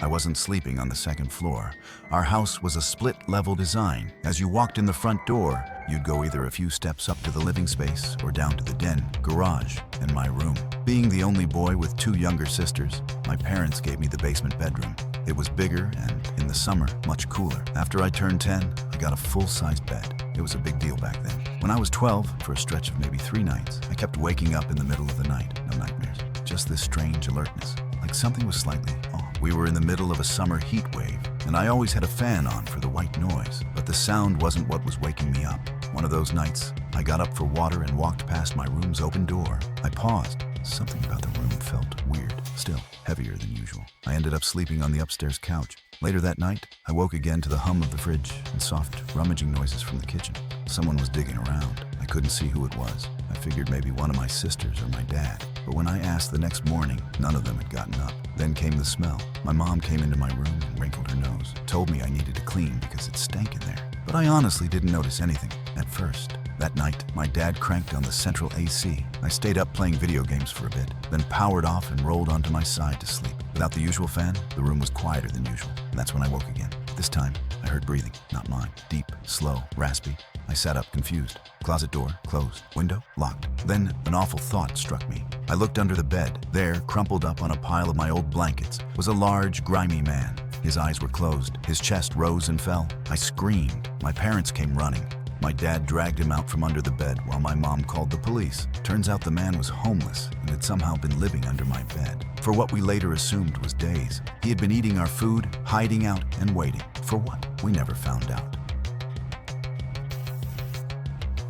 I wasn't sleeping on the second floor. Our house was a split-level design. As you walked in the front door, you'd go either a few steps up to the living space or down to the den, garage, and my room. Being the only boy with 2 younger sisters, my parents gave me the basement bedroom. It was bigger and, in the summer, much cooler. After I turned 10, I got a full-sized bed. It was a big deal back then. When I was 12, for a stretch of maybe 3 nights, I kept waking up in the middle of the night. No nightmares, just this strange alertness, like something was slightly off. We were in the middle of a summer heat wave, and I always had a fan on for the white noise, but the sound wasn't what was waking me up. One of those nights, I got up for water and walked past my room's open door. I paused. Something about the room felt weird, still heavier than usual. I ended up sleeping on the upstairs couch. Later that night, I woke again to the hum of the fridge and soft rummaging noises from the kitchen. Someone was digging around. I couldn't see who it was. I figured maybe one of my sisters or my dad. But when I asked the next morning, none of them had gotten up. Then came the smell. My mom came into my room and wrinkled her nose, told me I needed to clean because it stank in there. But I honestly didn't notice anything at first. That night, my dad cranked on the central AC. I stayed up playing video games for a bit, then powered off and rolled onto my side to sleep. Without the usual fan, the room was quieter than usual, and that's when I woke again. This time, I heard breathing, not mine. Deep, slow, raspy. I sat up confused. Closet door closed, window locked. Then an awful thought struck me. I looked under the bed. There, crumpled up on a pile of my old blankets, was a large, grimy man. His eyes were closed. His chest rose and fell. I screamed. My parents came running. My dad dragged him out from under the bed while my mom called the police. Turns out the man was homeless and had somehow been living under my bed for what we later assumed was days. He had been eating our food, hiding out, and waiting. For what? We never found out.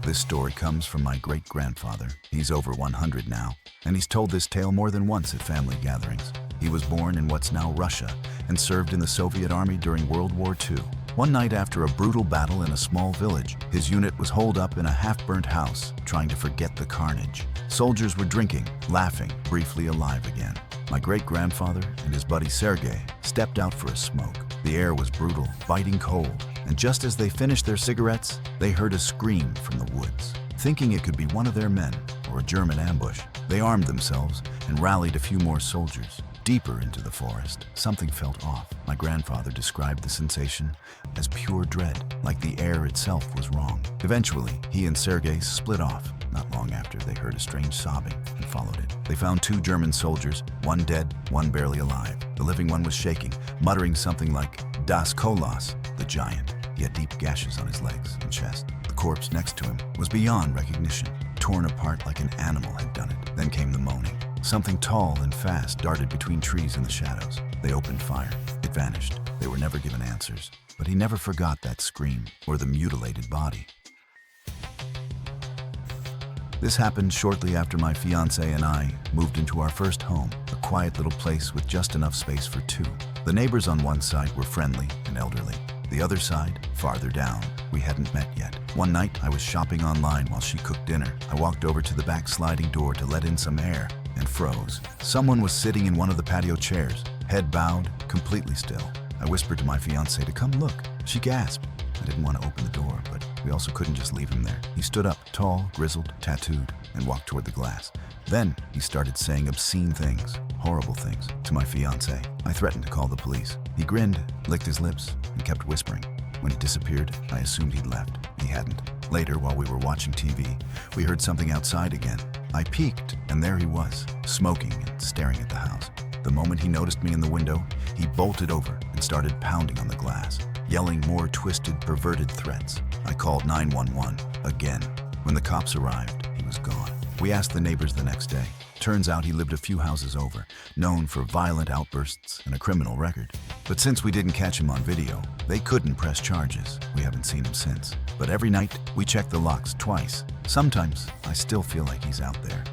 This story comes from my great-grandfather. He's over 100 now, and he's told this tale more than once at family gatherings. He was born in what's now Russia and served in the Soviet Army during World War II. One night after a brutal battle in a small village, his unit was holed up in a half-burnt house, trying to forget the carnage. Soldiers were drinking, laughing, briefly alive again. My great-grandfather and his buddy Sergei stepped out for a smoke. The air was brutal, biting cold, and just as they finished their cigarettes, they heard a scream from the woods. Thinking it could be one of their men or a German ambush, they armed themselves and rallied a few more soldiers. Deeper into the forest, something felt off. My grandfather described the sensation as pure dread, like the air itself was wrong. Eventually, he and Sergei split off. Not long after, they heard a strange sobbing and followed it. They found 2 German soldiers, one dead, one barely alive. The living one was shaking, muttering something like, "Das Kolos," the giant. He had deep gashes on his legs and chest. The corpse next to him was beyond recognition, torn apart like an animal had done it. Then came the moaning. Something tall and fast darted between trees in the shadows. They opened fire. It vanished. They were never given answers. But he never forgot that scream or the mutilated body. This happened shortly after my fiancé and I moved into our first home, a quiet little place with just enough space for 2. The neighbors on one side were friendly and elderly. The other side, farther down, we hadn't met yet. One night, I was shopping online while she cooked dinner. I walked over to the back sliding door to let in some air and froze. Someone was sitting in one of the patio chairs, head bowed, completely still. I whispered to my fiancé to come look. She gasped. I didn't want to open the door, but we also couldn't just leave him there. He stood up, tall, grizzled, tattooed, and walked toward the glass. Then he started saying obscene things, horrible things, to my fiancé. I threatened to call the police. He grinned, licked his lips, and kept whispering. When he disappeared, I assumed he'd left. He hadn't. Later, while we were watching TV, we heard something outside again. I peeked, and there he was, smoking and staring at the house. The moment he noticed me in the window, he bolted over and started pounding on the glass, yelling more twisted, perverted threats. I called 911 again. When the cops arrived, he was gone. We asked the neighbors the next day. Turns out he lived a few houses over, known for violent outbursts and a criminal record. But since we didn't catch him on video, they couldn't press charges. We haven't seen him since. But every night, we check the locks twice. Sometimes, I still feel like he's out there.